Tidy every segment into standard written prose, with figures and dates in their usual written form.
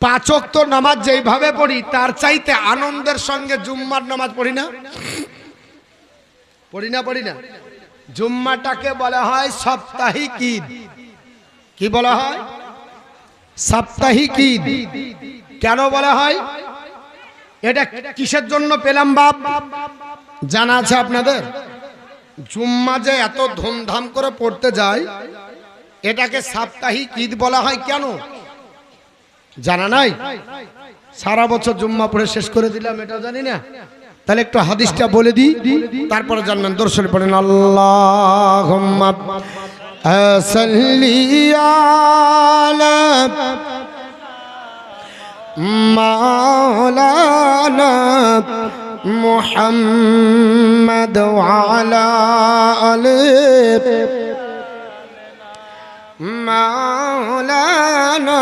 5 ওয়াক্ত নামাজ যেইভাবে পড়ি তার চাইতে আনন্দের সঙ্গে জুম্মার নামাজ পড়ি না? জুম্মাটাকে বলা হয় সাপ্তাহিক ঈদ। কি বলা হয়? সাপ্তাহিক ঈদ। কেন বলা হয়? এটা কিসের জন্য পেলাম বাপ জানা আছে আপনাদের? জুম্মা যে এত ধুমধাম করে পড়তে যায় এটাকে সাপ্তাহিক ঈদ বলা হয় কেন জানা নাই? সারা বছর জুম্মা পড়ে শেষ করে দিলাম এটা জানি না। তাহলে একটু হাদিসটা বলে দিই, তারপরে জানবেন। দর্শন পড়েন আল্লাহুম্মা সাল্লি আলা মাওলানা মুহাম্মদ ওয়া আলা আলি মাওলানা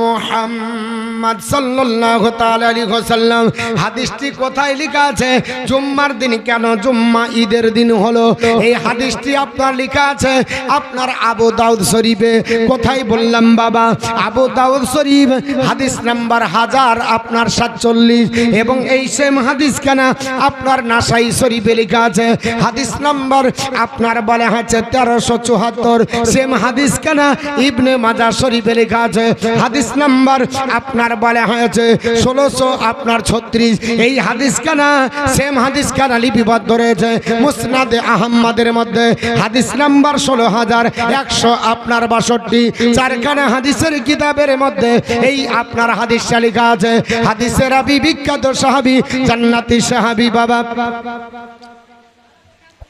মুহাম্মদ সাল্লাল্লাহু তাআলা আলাইহি ওয়াসাল্লাম। হাদিসটি কোথায় লেখা আছে? জুম্মার দিন কেন জুম্মা ঈদের দিন হলো, এই হাদিসটি আপনার লেখা আছে আপনার আবু দাউদ শরীফে। কোথায় বললাম বাবা? আবু দাউদ শরীফ হাদিস নাম্বার 1047 এবং এই সেম হাদিস কেন আপনার নাসাই শরীফে লেখা আছে হাদিস নাম্বার আপনার বলে আছে 1374। সেম হাদিস কেন ইবনে মাজাহ শরীফে লেখা আছে হাদিস নাম্বার আপনার বলা হয়েছে 1636। এই হাদিস কানা সেম হাদিস কানা লিপিবদ্ধ রয়েছে মুসনাদে আহমদের মধ্যে হাদিস নাম্বার 16100 আপনার 62। চারখানা হাদিসের কিতাবের মধ্যে এই আপনার হাদিস লেখা আছে। হাদিসের রাবি বিখ্যাত সাহাবী জান্নাতি সাহাবী বাবা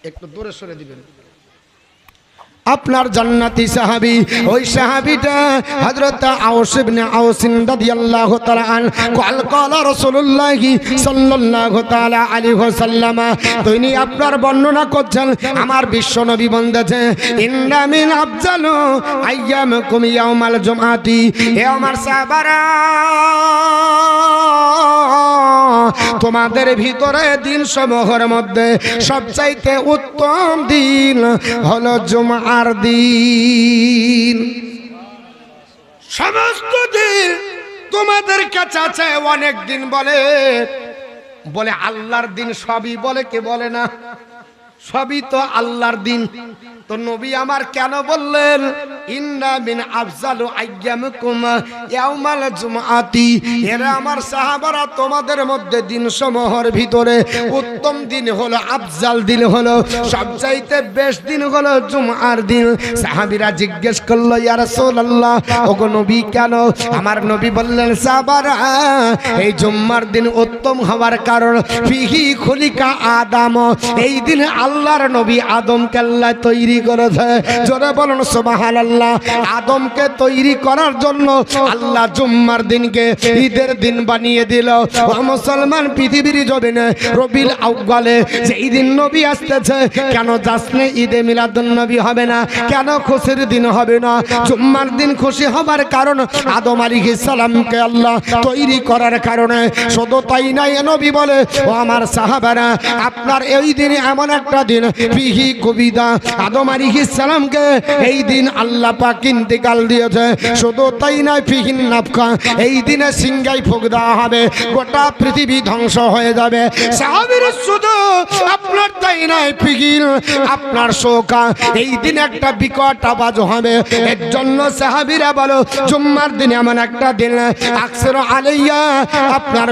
একটু দূরে সরে দিবেন। আপনার জান্নাতি সাহাবী, ওই সাহাবীটা হযরত আওস ইবনে আওস রাদিয়াল্লাহু তাআলা আন ক্বাল রাসূলুল্লাহ সাল্লাল্লাহু তাআলা আলাইহি ওয়াসাল্লাম। তিনি আপনার বর্ণনা করছেন আমার বিশ্ব নবী বলেছে ইন্না মিন আফজালু আইয়ামিকুম ইয়াউমাল জুমআতি। হে আমার সাহাবারা, তোমাদের ভিতরে দিন সমূহের মধ্যে সবচাইতে উত্তম দিন হলো জুমআর দিন। সমস্ত দিন তোমাদের কাছে আছে অনেক দিন, বলে আল্লাহর দিন সবই বলে, কে বলে না? সবই তো আল্লাহর দিন। তো নবী আমার কেন বললেন ইন্না মিন আফজালু আইয়ামিকুম ইয়াউমাল জুমআতি? এরা আমার সাহাবারা তোমাদের মধ্যে দিন সমূহের ভিতরে উত্তম দিন হলো, আফজাল দিন হলো, সবচাইতে বেস্ট দিন হলো জুমআর দিন। সাহাবীরা জিজ্ঞেস করলো ইয়া রাসূলুল্লাহ, ওগো নবী কেন? আমার নবী বললেন সাহাবারা, এই জুমআর দিন উত্তম হওয়ার কারণ ফিহি খুলিকা আদম। এই দিন আল্লাহর নবী আদমকে আল্লাহ তৈরি করেছে। জোরে বলুন সুবহানাল্লাহ। আদমকে তৈরি করার জন্য আল্লাহ জুম্মার দিনকে ঈদের দিন বানিয়ে দিল। ও মুসলমান, পৃথিবীর জমিনে রবিউল আউয়ালে যেই দিন নবী আসতেছে, কেন জাসনে ঈদে মিলাদুন নবী হবে না? কেন খুশির দিন হবে না? জুম্মার দিন খুশি হবার কারণ আদম আলাইহিস সালামকে আল্লাহ তৈরি করার কারণে। শুধু তাই নয়, নবী বলে ও আমার সাহাবারা, আপনার এই দিনে এমন একটা দিন ফিহি কবিদা, আদম আলাইহিস সালামকে এই দিন আল্লাহ পাক ইন্তেকাল দিয়েছে। শুধু তাই নয়, ফিহিন নাফখা, এই দিনে সিংহাই ফুঁক দেওয়া হবে, গোটা পৃথিবী ধ্বংস হয়ে যাবে। সাহাবীরা শুধু আপনার তাই নয়, ফিহিন আপনার শোকা, এই দিন একটা বিকট আওয়াজ হবে। এর জন্য সাহাবীরা বলো জুম্মার দিন এমন একটা দিন আকসারু আলাইয়া, আপনার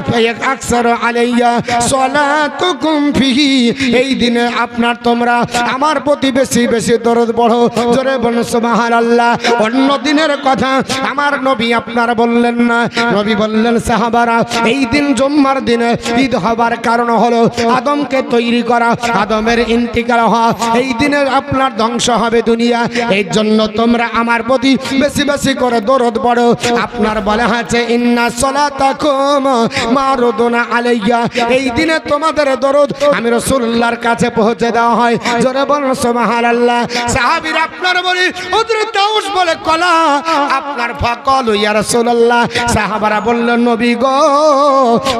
আকসারু আলাইয়া সালাতুকুম ফিহি, এই দিনে আপনার তোমরা আমার প্রতি বেশি বেশি দরদ পড়ো। জোরে বলুন সুবহানাল্লাহ। অন্য দিনের কথা আমার নবী আপনার বললেন না, নবী বললেন সাহাবারা, এই দিন জুম্মার দিনে ঈদ হবার কারণ হলো আদমকে তৈরি করা, আদমের ইন্তিকাল হওয়া, এই দিনে আপনার ধ্বংস হবে দুনিয়া। এই জন্য তোমরা আমার প্রতি বেশি বেশি করে দরদ পড়ো। আপনার বলা আছে ইন্না সালাতাকুম মারুদুন আলাইয়া, এই দিনে তোমাদের দরদ আমি রাসূলুল্লাহর কাছে পৌঁছে পৌঁছে দেওয়া হয়। জোরে বলুন সুবহানাল্লাহ। সাহাবীরা আপনার বলি হযরত তাউস বলে কলা আপনার ফাকালু ইয়া রাসূলুল্লাহ। সাহাবারা বলল নবী গো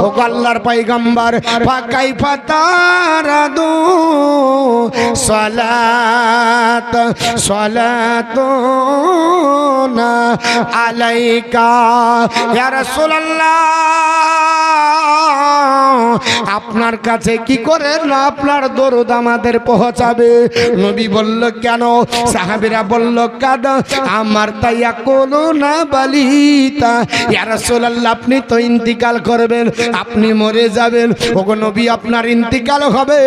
ও আল্লাহর পয়গম্বর ফাকাইফা তারাদু সালাতুনা আলাইকা ইয়া রাসূলুল্লাহ। আপনার কাছে কি করে না আপনার দরুদ আমাদের পৌঁছাবে? নবী বলল কেন? সাহাবীরা বলল কাদ আমার তাইয়া কোনো না বালিতা ইয়া রাসূলুল্লাহ আপনি তো ইন্তিকাল করবেন, আপনি মরে যাবেন। ওগো নবী আপনার ইন্তিকাল হবে।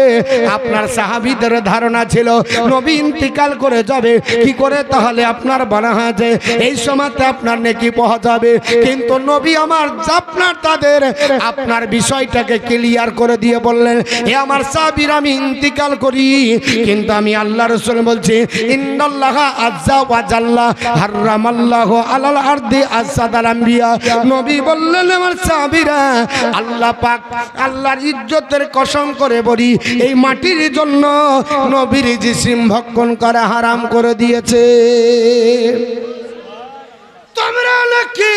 আপনার সাহাবীদের ধারণা ছিল নবী ইন্তিকাল করে যাবে, কি করে তাহলে আপনার বলা হয় যে এই সময়তে আপনার নেকি পৌঁছাবে। কিন্তু নবী আমার আপনার তাদের আপনার বিষয়টাকে ক্লিয়ার করে দিয়ে বললেন হে আমার সাহাবীরা আমি ইন্তিকাল করি, কিন্তু আমি আল্লাহ রাসূল বলছি ইন্নাল্লাহা আযজা ওয়া জাল্লা হারামাল্লাহু আলাল আরদি আসাদাল আম্বিয়া। নবী বললেন আমার সাহাবীরা আল্লাহ পাক আল্লাহর ইজ্জতের কসম করে বলি এই মাটির জন্য নবীর জিসিম ভক্ষণ করা হারাম করে দিয়েছে। তোমরা নাকি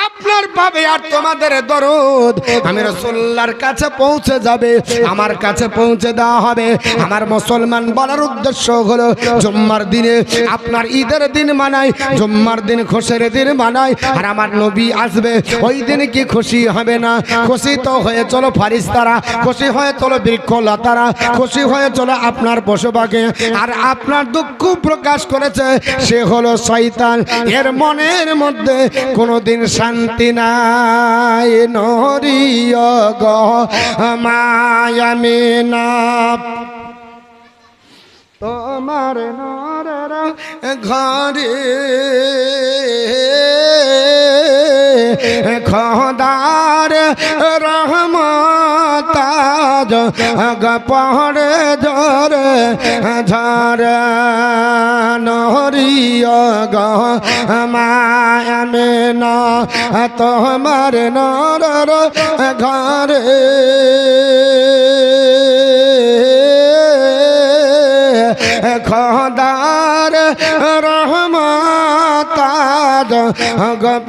আপনার পাবে আর তোমাদের দরুদ আমি রাসূলুল্লাহর কাছে পৌঁছে যাবে, আমার কাছে পৌঁছে দেওয়া হবে। আমার মুসলমান বলার উদ্দেশ্য হলো জুম্মার দিনে আপনার ঈদের দিন মানায়, জুম্মার দিন খুশির দিন মানায়, আর আমার নবী আসবে ওই দিন কি খুশি হবে না? খুশি তো হয়ে চলো ফারিস্তারা, খুশি হয়ে চলো বৃক্ষলতারা, খুশি হয়ে চলো আপনার পশু পাখি। আর আপনার দুঃখ প্রকাশ করেছে সে হলো শয়তান। এর মনের মধ্যে কোনোদিন শান্তি নাই। নরিয় গো মায়ামিনা তোমার নরের ঘরে খোদার রহমত পড়ে ঝরে ঝরে নরিয় গো মায়ামিনা তোমার নরের ঘরে খোদার রহমত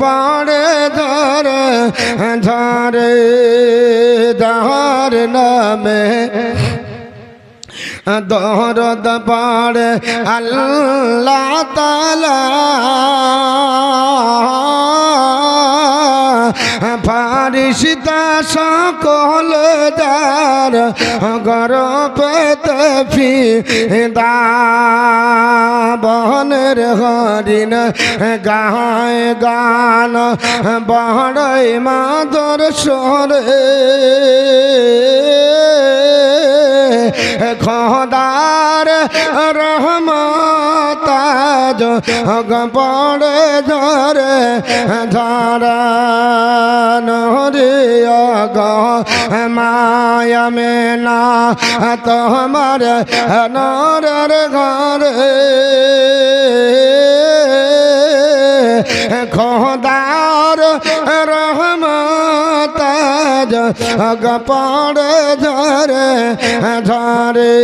পড়ে ধরে ধরে দহর নামে দরদ পড়ে আল্লাহ তাআলা ফারিস্তা সকল যার গরপতে ফিদা বহনের হরিণ গায় গান বড়ই মাদর সরে খোদার রহমত পড়ে ধরে ধরা নরিয়া গো মায়ামিনা তোমার নরের ঘরে খোদার রহমত পড়ে ধরে ধরে